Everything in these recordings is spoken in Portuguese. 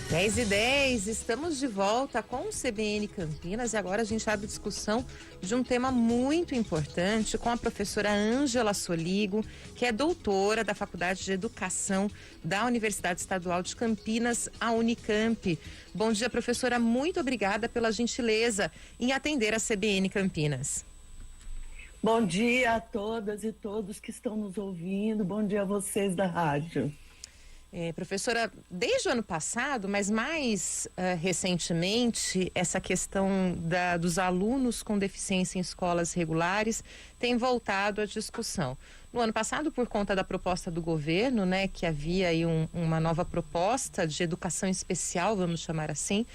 10h10, estamos de volta com o CBN Campinas e agora a gente abre discussão de um tema muito importante com a professora Ângela Soligo, que é doutora da Faculdade de Educação da Universidade Estadual de Campinas, a Unicamp. Bom dia, professora, muito obrigada pela gentileza em atender a CBN Campinas. Bom dia a todas e todos que estão nos ouvindo, bom dia a vocês da rádio. Professora, desde o ano passado, mas mais recentemente, essa questão dos alunos com deficiência em escolas regulares tem voltado à discussão. No ano passado, por conta da proposta do governo, né, que havia aí uma nova proposta de educação especial, vamos chamar assim,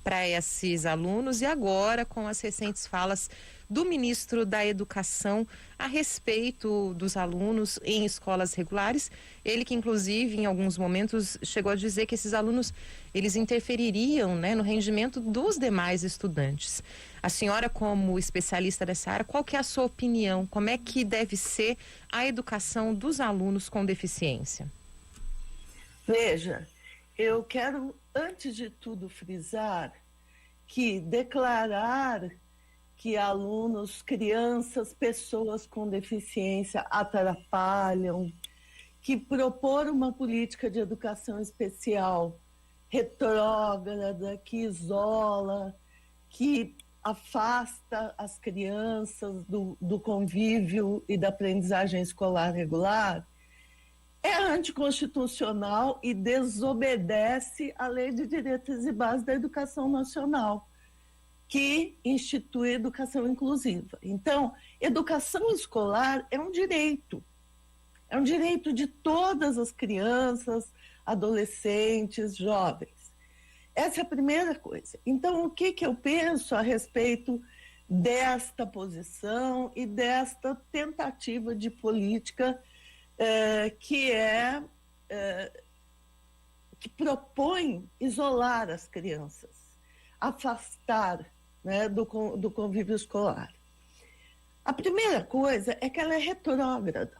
para esses alunos, e agora com as recentes falas do ministro da Educação a respeito dos alunos em escolas regulares, ele que inclusive em alguns momentos chegou a dizer que esses alunos eles interfeririam, né, no rendimento dos demais estudantes. A senhora, como especialista dessa área, qual que é a sua opinião? Como é que deve ser a educação dos alunos com deficiência? Veja, eu quero antes de tudo frisar que declarar que alunos, crianças, pessoas com deficiência atrapalham, que propor uma política de educação especial retrógrada, que isola, que afasta as crianças do convívio e da aprendizagem escolar regular, é anticonstitucional e desobedece à Lei de Diretrizes e Bases da Educação Nacional, que institui a educação inclusiva. Então, educação escolar é um direito de todas as crianças, adolescentes, jovens. Essa é a primeira coisa. Então, o que eu penso a respeito desta posição e desta tentativa de política que propõe isolar as crianças, afastar, né, do convívio escolar. A primeira coisa é que ela é retrógrada,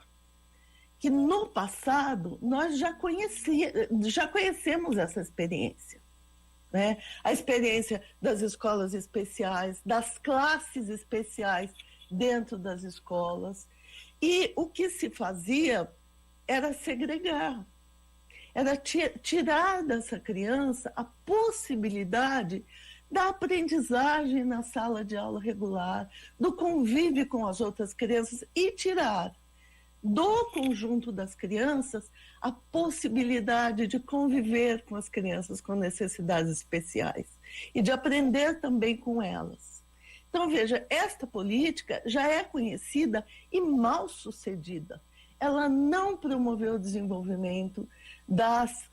que no passado nós já conhecemos essa experiência, né? A experiência das escolas especiais, das classes especiais dentro das escolas. E o que se fazia era segregar, era tirar dessa criança a possibilidade da aprendizagem na sala de aula regular, do convívio com as outras crianças e tirar do conjunto das crianças a possibilidade de conviver com as crianças com necessidades especiais e de aprender também com elas. Então, veja, esta política já é conhecida e mal sucedida. Ela não promoveu o desenvolvimento das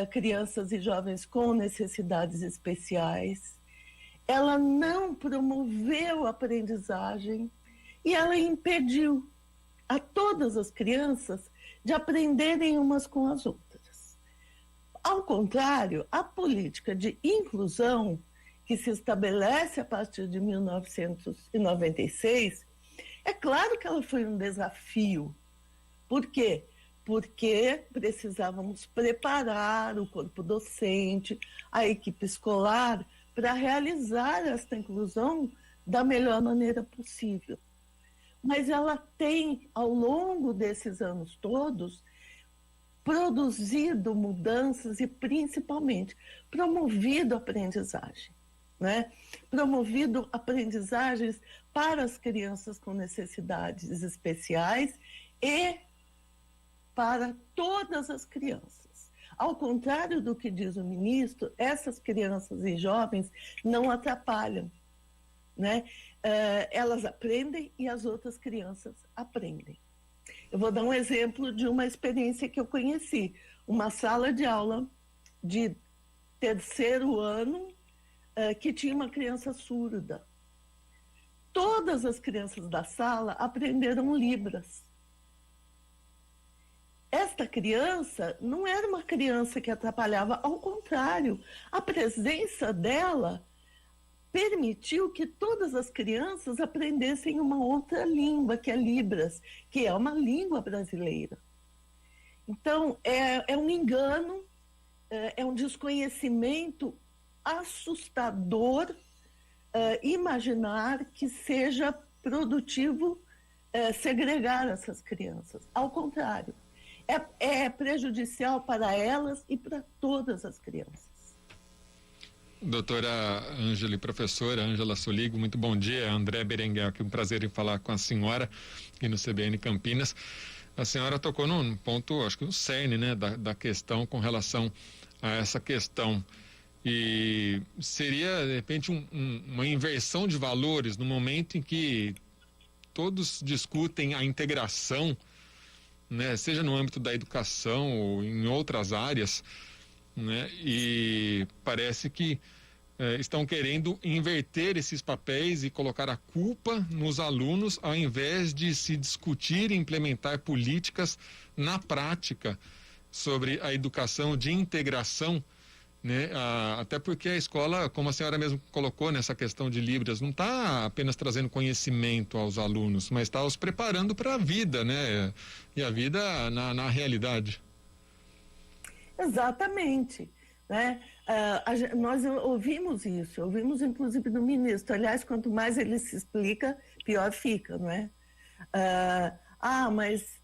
crianças e jovens com necessidades especiais, ela não promoveu a aprendizagem e ela impediu a todas as crianças de aprenderem umas com as outras. Ao contrário, a política de inclusão que se estabelece a partir de 1996, é claro que ela foi um desafio. Por quê? Porque precisávamos preparar o corpo docente, a equipe escolar, para realizar esta inclusão da melhor maneira possível. Mas ela tem, ao longo desses anos todos, produzido mudanças e, principalmente, promovido a aprendizagem, né? Promovido aprendizagens para as crianças com necessidades especiais e para todas as crianças. Ao contrário do que diz o ministro, essas crianças e jovens não atrapalham, né? Elas aprendem e as outras crianças aprendem. Eu vou dar um exemplo de uma experiência que eu conheci. Uma sala de aula de terceiro ano que tinha uma criança surda. Todas as crianças da sala aprenderam Libras. Esta criança não era uma criança que atrapalhava, ao contrário, a presença dela permitiu que todas as crianças aprendessem uma outra língua, que é Libras, que é uma língua brasileira. Então, é um engano é um desconhecimento assustador imaginar que seja produtivo segregar essas crianças. Ao contrário, é prejudicial para elas e para todas as crianças. Doutora Ângela e professora Ângela Soligo, muito bom dia. André Berenguer, aqui um prazer em falar com a senhora aqui no CBN Campinas. A senhora tocou num ponto, acho que no cerne, né, da questão com relação a essa questão. E seria, de repente, uma inversão de valores no momento em que todos discutem a integração, né, seja no âmbito da educação ou em outras áreas, né, e parece que estão querendo inverter esses papéis e colocar a culpa nos alunos, ao invés de se discutir e implementar políticas na prática sobre a educação de integração, né? Até porque a escola, como a senhora mesmo colocou nessa questão de Libras, não está apenas trazendo conhecimento aos alunos, mas está os preparando para a vida, né? E a vida na realidade. Exatamente, né? Nós ouvimos isso, ouvimos inclusive do ministro. Aliás, quanto mais ele se explica, pior fica, não é? Mas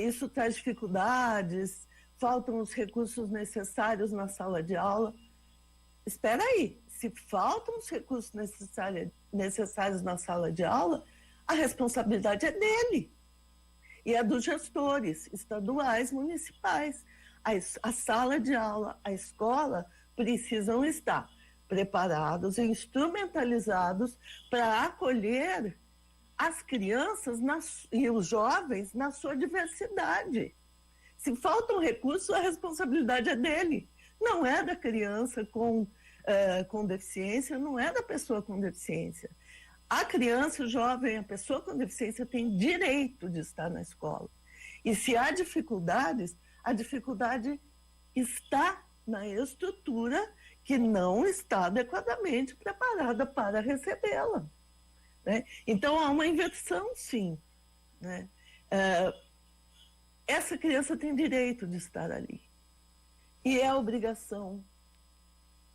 isso traz dificuldades, faltam os recursos necessários na sala de aula. Espera aí, se faltam os recursos necessários na sala de aula, a responsabilidade é dele e é dos gestores estaduais, municipais. A sala de aula, a escola precisam estar preparados e instrumentalizados para acolher as crianças e os jovens na sua diversidade. Se faltam recursos, a responsabilidade é dele, não é da criança com deficiência, não é da pessoa com deficiência. A criança, o jovem, a pessoa com deficiência tem direito de estar na escola. E se há dificuldades, a dificuldade está na estrutura que não está adequadamente preparada para recebê-la, né? Então, há uma inversão, sim, né? Essa criança tem direito de estar ali. E é obrigação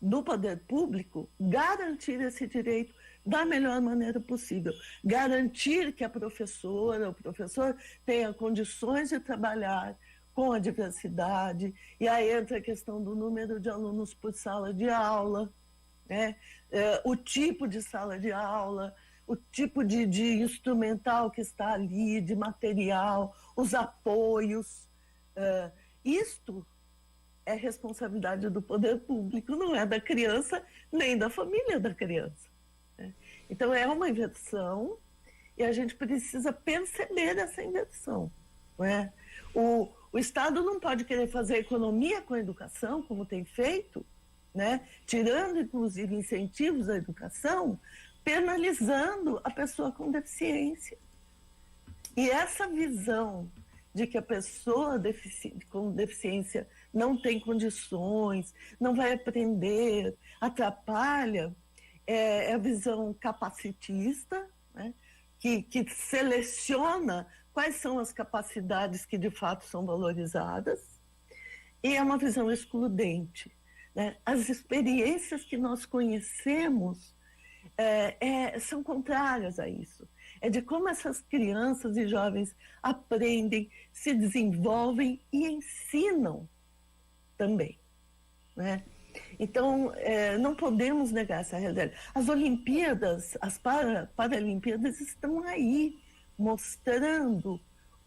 do poder público garantir esse direito da melhor maneira possível. Garantir que a professora, o professor tenha condições de trabalhar com a diversidade, e aí entra a questão do número de alunos por sala de aula, né? O tipo de sala de aula, o tipo de instrumental que está ali, de material, os apoios. Isto é responsabilidade do poder público, não é da criança nem da família da criança, né? Então é uma inversão e a gente precisa perceber essa inversão, não é? O Estado não pode querer fazer economia com a educação, como tem feito, né? Tirando, inclusive, incentivos à educação, penalizando a pessoa com deficiência. E essa visão de que a pessoa com deficiência não tem condições, não vai aprender, atrapalha, é a visão capacitista, né? que seleciona quais são as capacidades que de fato são valorizadas, e é uma visão excludente, né? As experiências que nós conhecemos são contrárias a isso. É de como essas crianças e jovens aprendem, se desenvolvem e ensinam também, né? Então, não podemos negar essa realidade. As Olimpíadas, as Paralimpíadas estão aí, mostrando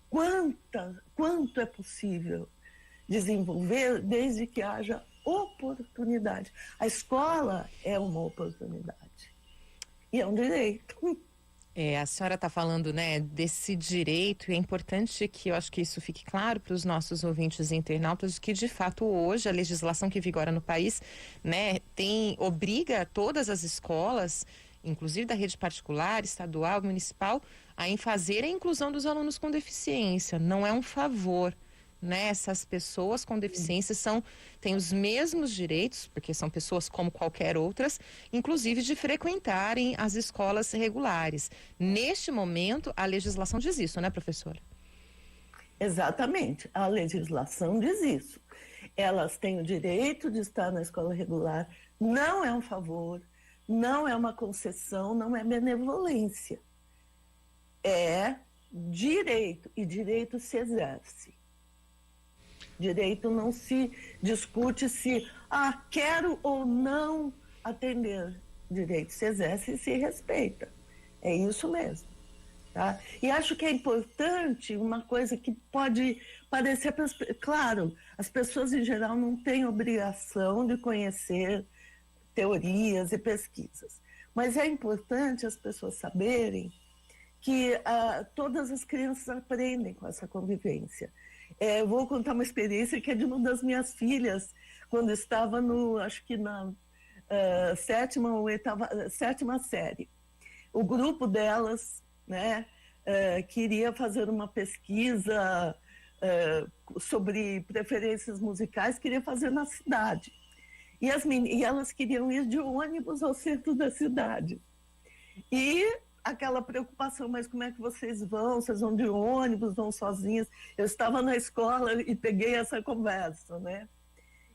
quanto é possível desenvolver desde que haja oportunidade. A escola é uma oportunidade e é um direito. A senhora está falando, né, desse direito, e é importante que eu acho que isso fique claro para os nossos ouvintes e internautas, que de fato hoje a legislação que vigora no país, né, obriga todas as escolas, inclusive da rede particular, estadual, municipal, a fazer a inclusão dos alunos com deficiência. Não é um favor, né? Essas pessoas com deficiência têm os mesmos direitos, porque são pessoas como qualquer outras, inclusive de frequentarem as escolas regulares. Neste momento, a legislação diz isso, né, professora? Exatamente, a legislação diz isso. Elas têm o direito de estar na escola regular, não é um favor, não é uma concessão, não é benevolência. É direito, e direito se exerce. Direito não se discute se quero ou não atender. Direito se exerce e se respeita. É isso mesmo. Tá? E acho que é importante uma coisa que pode parecer... Claro, as pessoas em geral não têm obrigação de conhecer teorias e pesquisas, mas é importante as pessoas saberem que todas as crianças aprendem com essa convivência. Eu vou contar uma experiência que é de uma das minhas filhas, quando estava acho que na sétima série. O grupo delas, né, queria fazer uma pesquisa sobre preferências musicais, queria fazer na cidade. E elas queriam ir de ônibus ao centro da cidade. E aquela preocupação, mas como é que vocês vão? Vocês vão de ônibus, vão sozinhas? Eu estava na escola e peguei essa conversa, né?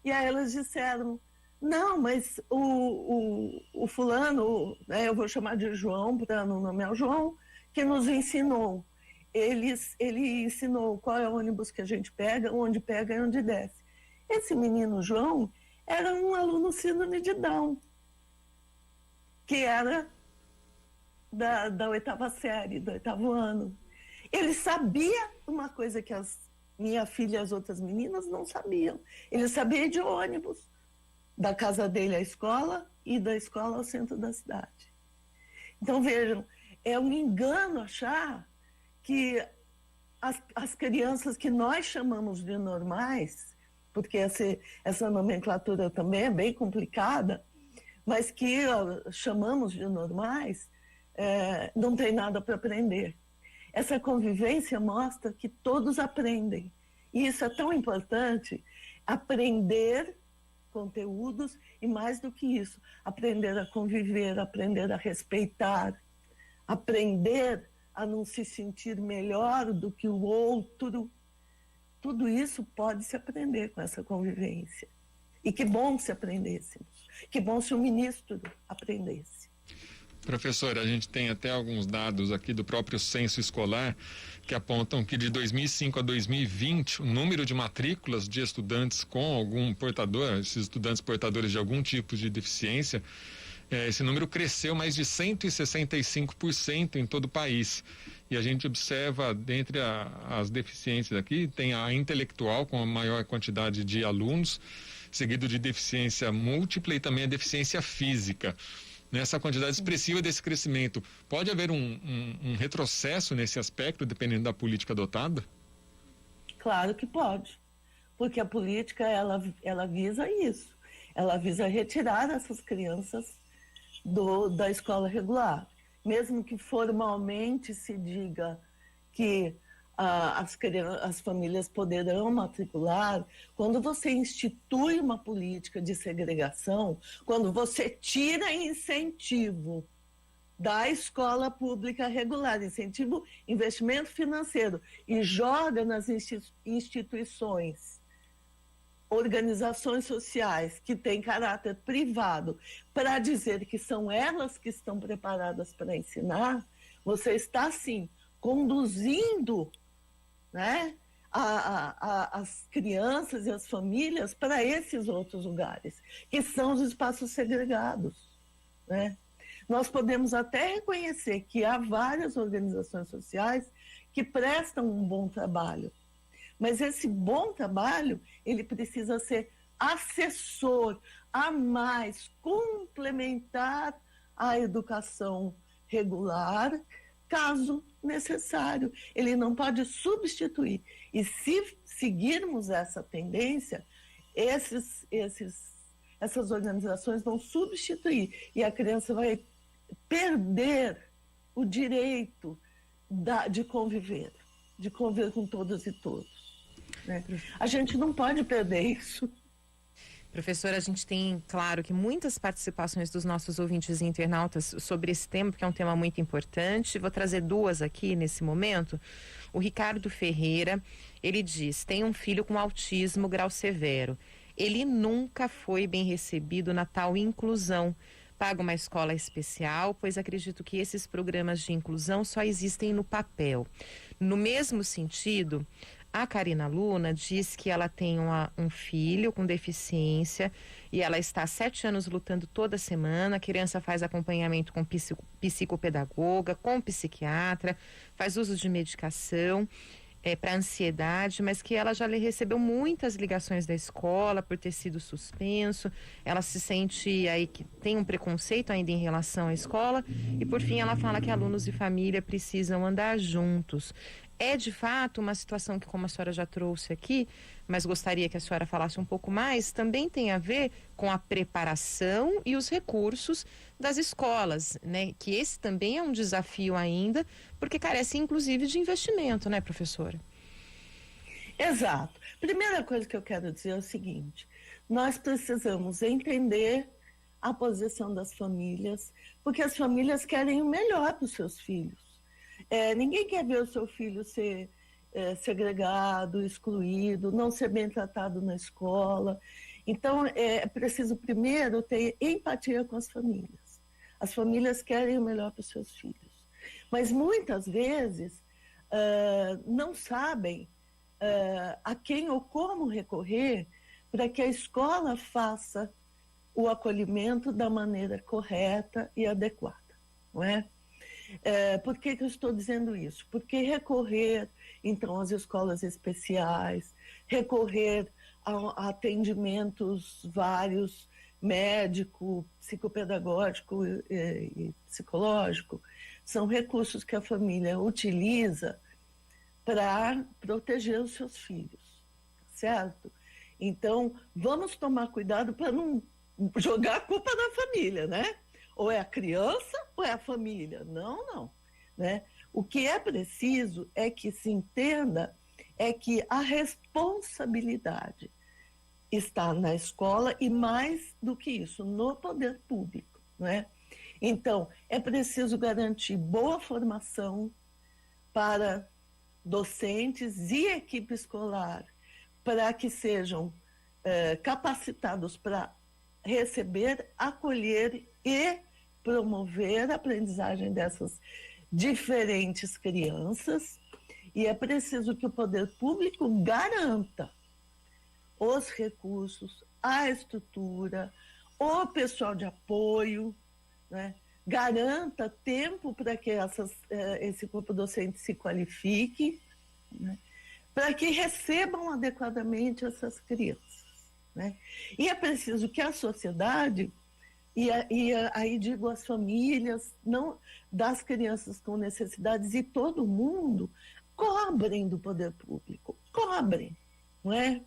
E aí elas disseram, não, mas o fulano, né, eu vou chamar de João, para não nomear o João, que nos ensinou. Ele ensinou qual é o ônibus que a gente pega, onde pega e onde desce. Esse menino João era um aluno síndrome de Down, que era da 8ª série, do 8º ano. Ele sabia uma coisa que minha filha e as outras meninas não sabiam. Ele sabia de ônibus, da casa dele à escola e da escola ao centro da cidade. Então, vejam, é um engano achar que as crianças que nós chamamos de normais, porque essa nomenclatura também é bem complicada, mas que chamamos de normais, não tem nada para aprender. Essa convivência mostra que todos aprendem. E isso é tão importante, aprender conteúdos e, mais do que isso, aprender a conviver, aprender a respeitar, aprender a não se sentir melhor do que o outro. Tudo isso pode se aprender com essa convivência. E que bom se aprendêssemos. Que bom se o ministro aprendesse. Professora, a gente tem até alguns dados aqui do próprio censo escolar que apontam que de 2005 a 2020, o número de matrículas de estudantes com algum portador, esses estudantes portadores de algum tipo de deficiência, esse número cresceu mais de 165% em todo o país. E a gente observa, dentre as deficiências aqui, tem a intelectual, com a maior quantidade de alunos, seguido de deficiência múltipla e também a deficiência física. Nessa quantidade expressiva desse crescimento, pode haver um retrocesso nesse aspecto, dependendo da política adotada? Claro que pode, porque a política ela visa isso, ela visa retirar essas crianças da escola regular, mesmo que formalmente se diga que as famílias poderão matricular. Quando você institui uma política de segregação, quando você tira incentivo da escola pública regular, incentivo, investimento financeiro, e joga nas instituições, organizações sociais que têm caráter privado, para dizer que são elas que estão preparadas para ensinar, você está, sim, conduzindo, né, as crianças e as famílias para esses outros lugares, que são os espaços segregados, né? Nós podemos até reconhecer que há várias organizações sociais que prestam um bom trabalho, mas esse bom trabalho, ele precisa ser assessor a mais, complementar a educação regular, caso necessário. Ele não pode substituir. E se seguirmos essa tendência, essas organizações vão substituir e a criança vai perder o direito de conviver com todas e todos, né? A gente não pode perder isso. Professora, a gente tem, claro, que muitas participações dos nossos ouvintes e internautas sobre esse tema, porque é um tema muito importante. Vou trazer duas aqui nesse momento. O Ricardo Ferreira, ele diz: tem um filho com autismo grau severo. Ele nunca foi bem recebido na tal inclusão. Paga uma escola especial, pois acredito que esses programas de inclusão só existem no papel. No mesmo sentido, a Karina Luna diz que ela tem um filho com deficiência e ela está há 7 anos lutando toda semana. A criança faz acompanhamento com psicopedagoga, com psiquiatra, faz uso de medicação para ansiedade, mas que ela já recebeu muitas ligações da escola por ter sido suspenso. Ela se sente aí que tem um preconceito ainda em relação à escola e por fim ela fala que alunos e família precisam andar juntos. É de fato uma situação que, como a senhora já trouxe aqui, mas gostaria que a senhora falasse um pouco mais, também tem a ver com a preparação e os recursos das escolas, né? Que esse também é um desafio ainda, porque carece inclusive de investimento, né, professora? Exato. Primeira coisa que eu quero dizer é o seguinte: nós precisamos entender a posição das famílias, porque as famílias querem o melhor para os seus filhos. Ninguém quer ver o seu filho ser segregado, excluído, não ser bem tratado na escola. Então, é preciso primeiro ter empatia com as famílias. As famílias querem o melhor para os seus filhos. Mas muitas vezes não sabem a quem ou como recorrer para que a escola faça o acolhimento da maneira correta e adequada, não é? Por que eu estou dizendo isso? Porque recorrer, então, às escolas especiais, recorrer a atendimentos vários, médico, psicopedagógico e psicológico, são recursos que a família utiliza para proteger os seus filhos, certo? Então, vamos tomar cuidado para não jogar a culpa na família, né? Ou é a criança ou é a família? Não, né? O que é preciso é que se entenda é que a responsabilidade está na escola e mais do que isso, no poder público, né? Então, é preciso garantir boa formação para docentes e equipe escolar para que sejam capacitados para receber, acolher e promover a aprendizagem dessas diferentes crianças, e é preciso que o poder público garanta os recursos, a estrutura, o pessoal de apoio, né? Garanta tempo para que esse corpo docente se qualifique, né? Para que recebam adequadamente essas crianças, né? E é preciso que a sociedade, e aí digo as famílias, não, das crianças com necessidades e todo mundo, cobrem do poder público, cobrem, não é?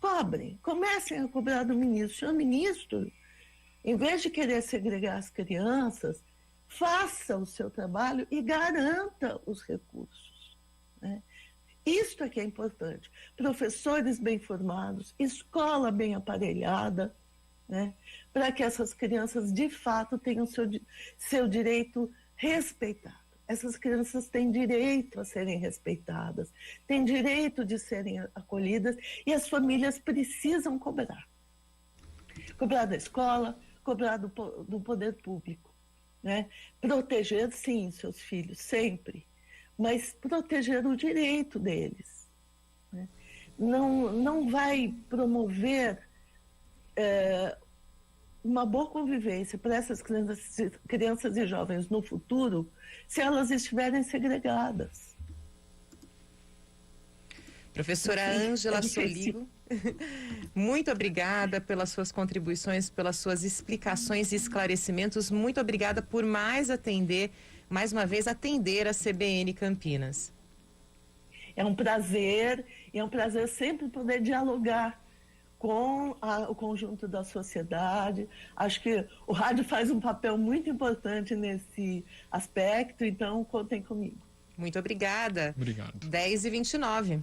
Cobrem, comecem a cobrar do ministro. Senhor ministro, em vez de querer segregar as crianças, faça o seu trabalho e garanta os recursos, né? Isto é que é importante. Professores bem formados, escola bem aparelhada, né? Para que essas crianças, de fato, tenham seu direito respeitado. Essas crianças têm direito a serem respeitadas, têm direito de serem acolhidas e as famílias precisam cobrar. Cobrar da escola, cobrar do poder público, né? Proteger, sim, seus filhos, sempre, mas proteger o direito deles, né? Não vai promover uma boa convivência para essas crianças e jovens no futuro se elas estiverem segregadas. Professora Ângela Soligo, muito obrigada pelas suas contribuições, pelas suas explicações e esclarecimentos. Muito obrigada por mais uma vez atender a CBN Campinas. É um prazer sempre poder dialogar com o conjunto da sociedade. Acho que o rádio faz um papel muito importante nesse aspecto, então contem comigo. Muito obrigada. Obrigado. 10h29.